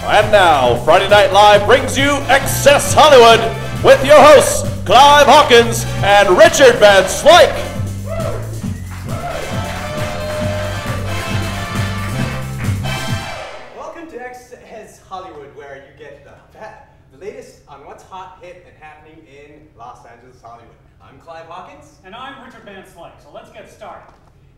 And now, Friday Night Live brings you Excess Hollywood with your hosts, Clive Hawkins and Richard Van Slyke. Welcome to Excess Hollywood, where you get the latest on what's hot, hit, and happening in Los Angeles, Hollywood. I'm Clive Hawkins. And I'm Richard Van Slyke, so let's get started.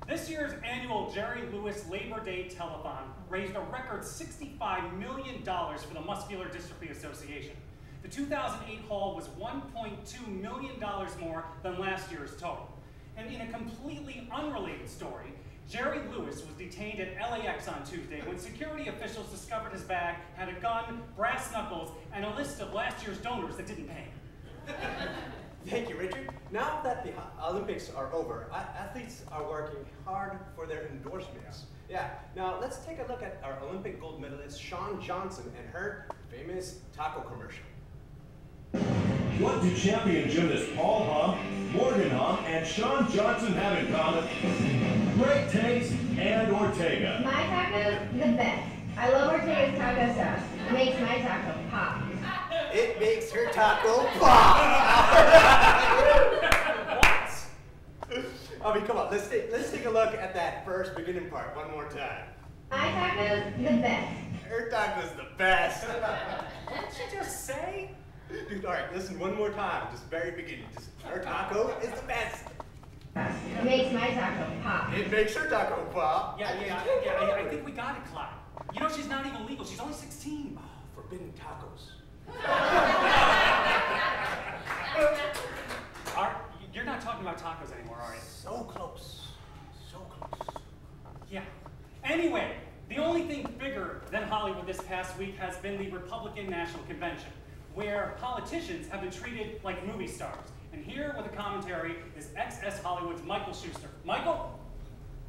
This year's annual Jerry Lewis Labor Day Telethon raised a record $65 million for the Muscular Dystrophy Association. The 2008 haul was $1.2 million more than last year's total. And in a completely unrelated story, Jerry Lewis was detained at LAX on Tuesday when security officials discovered his bag had a gun, brass knuckles, and a list of last year's donors that didn't pay. Thank you, Richard. Now that the Olympics are over, athletes are working hard for their endorsements. Yeah, now let's take a look at our Olympic gold medalist, Shawn Johnson, and her famous taco commercial. What do champion gymnasts Paul Hum, Morgan Hum, and Shawn Johnson have in common? Great taste and Ortega. My taco, the best. I love Ortega's taco sauce. It makes my taco pop. It makes her taco pop! What? I mean, come on, let's take a look at that first beginning part one more time. My taco's the best. Her taco's the best. What did she just say? Dude, all right, listen one more time, just very beginning. Just her taco is the best. It makes my taco pop. It makes her taco pop. Yeah, I think we got it, Clyde. You know she's not even legal, she's only 16. Oh, forbidden tacos. You're not talking about tacos anymore, are you? So close. So close. Yeah. Anyway, the only thing bigger than Hollywood this past week has been the Republican National Convention, where politicians have been treated like movie stars. And here with a commentary is XS Hollywood's Michael Schuster. Michael?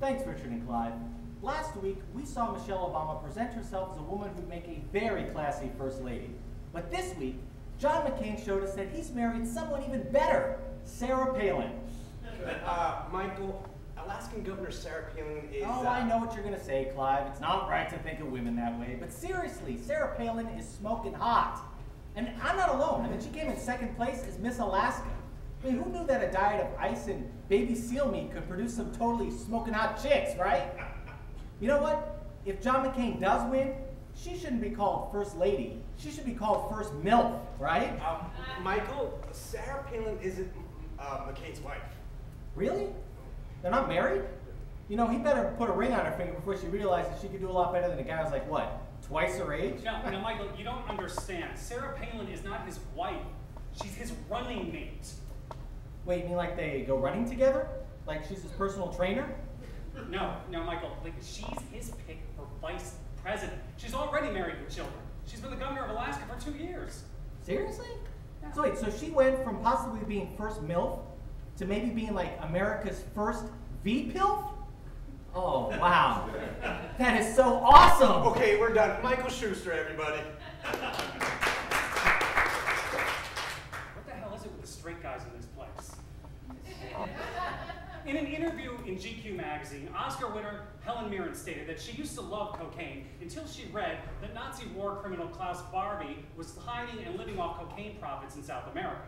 Thanks, Richard and Clive. Last week, we saw Michelle Obama present herself as a woman who'd make a very classy First Lady. But this week, John McCain showed us that he's married someone even better, Sarah Palin. Michael, Alaskan Governor Sarah Palin is... Oh, I know what you're going to say, Clive. It's not right to think of women that way. But seriously, Sarah Palin is smoking hot. And I'm not alone. I mean, she came in second place as Miss Alaska. I mean, who knew that a diet of ice and baby seal meat could produce some totally smoking hot chicks, right? You know what? If John McCain does win, she shouldn't be called First Lady. She should be called First MILF, right? Michael, Sarah Palin isn't McCain's wife. Really? They're not married? You know, he better put a ring on her finger before she realizes she could do a lot better than a guy who's like, what, twice her age? No, Michael, you don't understand. Sarah Palin is not his wife. She's his running mate. Wait, you mean like they go running together? Like she's his personal trainer? No, Michael, like she's his pick for vice president. She's already married with children. She's been the governor of Alaska for 2 years. Seriously? Yeah. So wait, so she went from possibly being first MILF to maybe being like America's first V-PILF? Oh, wow. That is so awesome! Okay, we're done. Michael Schuster, everybody. What the hell is it with the straight guys in this place? In an interview in GQ magazine, Oscar winner Helen Mirren stated that she used to love cocaine until she read that Nazi war criminal Klaus Barbie was hiding and living off cocaine profits in South America.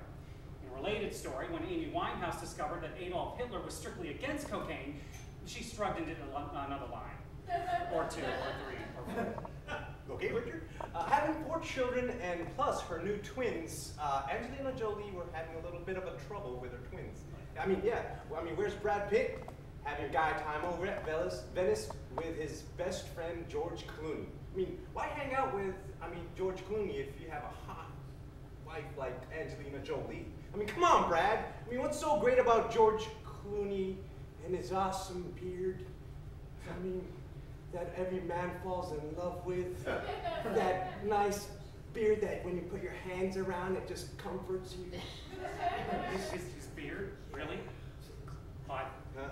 In a related story, when Amy Winehouse discovered that Adolf Hitler was strictly against cocaine, she shrugged into another line. Or two, or three, or four. Okay, Richard. Having 4 children and plus her new twins, Angelina Jolie were having a little bit of a trouble with her twins. I mean, yeah. Well, I mean, where's Brad Pitt? Having guy time over at Venice with his best friend George Clooney. I mean, why hang out with George Clooney if you have a hot wife like Angelina Jolie? I mean, come on, Brad. I mean, what's so great about George Clooney and his awesome beard? I mean, that every man falls in love with. That nice beard that when you put your hands around, it just comforts you. His beard? Really? Fine.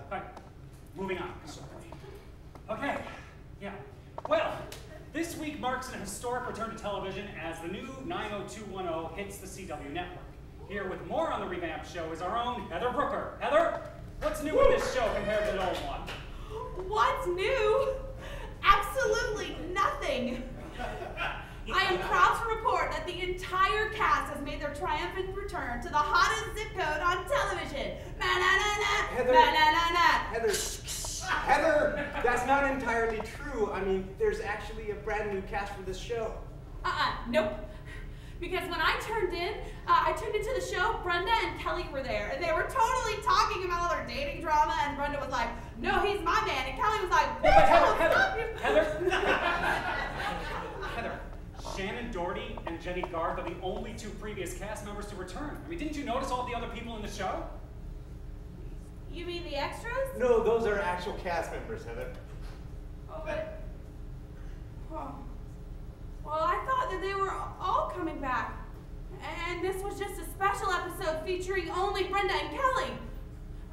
Fine. Moving on. Okay. Yeah. Well, this week marks an historic return to television as the new 90210 hits the CW network. Here with more on the revamped show is our own Heather Brooker. Heather, what's new in this show compared to the old one? What's new? Absolutely nothing. triumphant return to the hottest zip code on television. Heather, that's not entirely true. I mean, there's actually a brand new cast for this show. Nope. Because when I turned into the show, Brenda and Kelly were there, and they were totally talking about all their dating drama, and Brenda was like, "No, he's my man," and Kelly was like, Heather, Shannon Doherty and Jenny Garth are the only two previous cast members to return. I mean, didn't you notice all the other people in the show? You mean the extras? No, those are actual cast members, Heather. Oh, but... Well, I thought that they were all coming back. And this was just a special episode featuring only Brenda and Kelly.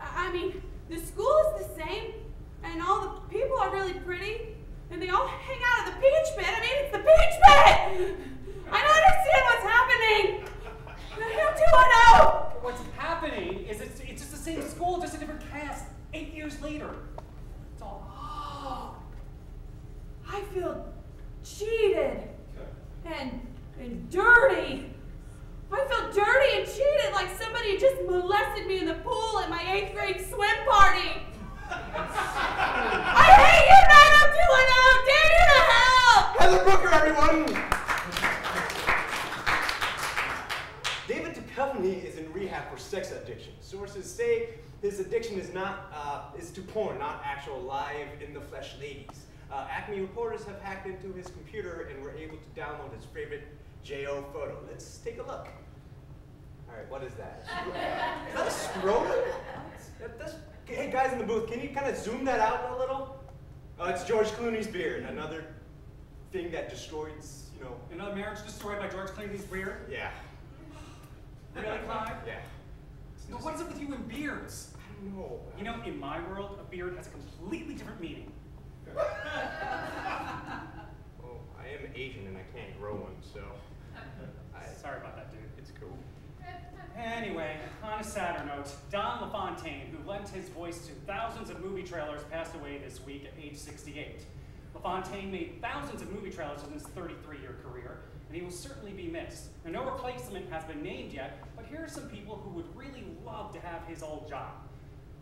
I mean, the school is the same, and all the people are really pretty, and they all hang out at the Peach Pit. I mean, it's the Peach Pit! I don't understand what's happening! How do I know? What's happening is it's just the same school, just a different cast, 8 years later. It's all... Oh, I feel cheated and dirty. I feel dirty and cheated like somebody just molested me in the pool at my 8th grade swim party. I hate you, 90210! Dare you to help! Heather Brooker, everyone! David Duchovny is in rehab for sex addiction. Sources say his addiction is to porn, not actual live in the flesh ladies. Acme reporters have hacked into his computer and were able to download his favorite JO photo. Let's take a look. All right, what is that? Is that a scroller? Hey, guys in the booth, can you kind of zoom that out a little? It's George Clooney's beard, another thing that destroys, you know. Another marriage destroyed by George Clooney's beard? Yeah. Really, Clive? Yeah. No, what is it with you and beards? I don't know. You know, in my world, a beard has a completely different meaning. Well, I am Asian and I can't grow one, so. Sorry about that, dude. It's cool. Anyway, on a sadder note, Don LaFontaine, who lent his voice to thousands of movie trailers, passed away this week at age 68. LaFontaine made thousands of movie trailers in his 33-year career, and he will certainly be missed. Now, no replacement has been named yet, but here are some people who would really love to have his old job.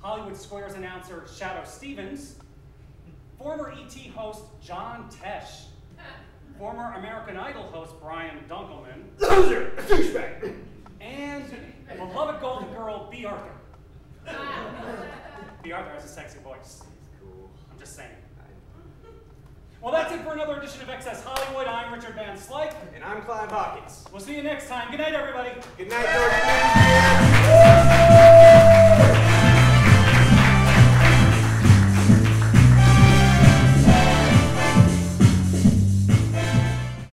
Hollywood Squares announcer Shadow Stevens, former E.T. host John Tesh, former American Idol host Brian Dunkelman, Loser! A douchebag! and beloved Golden Girl B. Arthur. B. Arthur has a sexy voice. Cool. I'm just saying. Well, that's it for another edition of Excess Hollywood. I'm Richard Van Slyke. And I'm Clive Hawkins. We'll see you next time. Good night, everybody. Good night, George.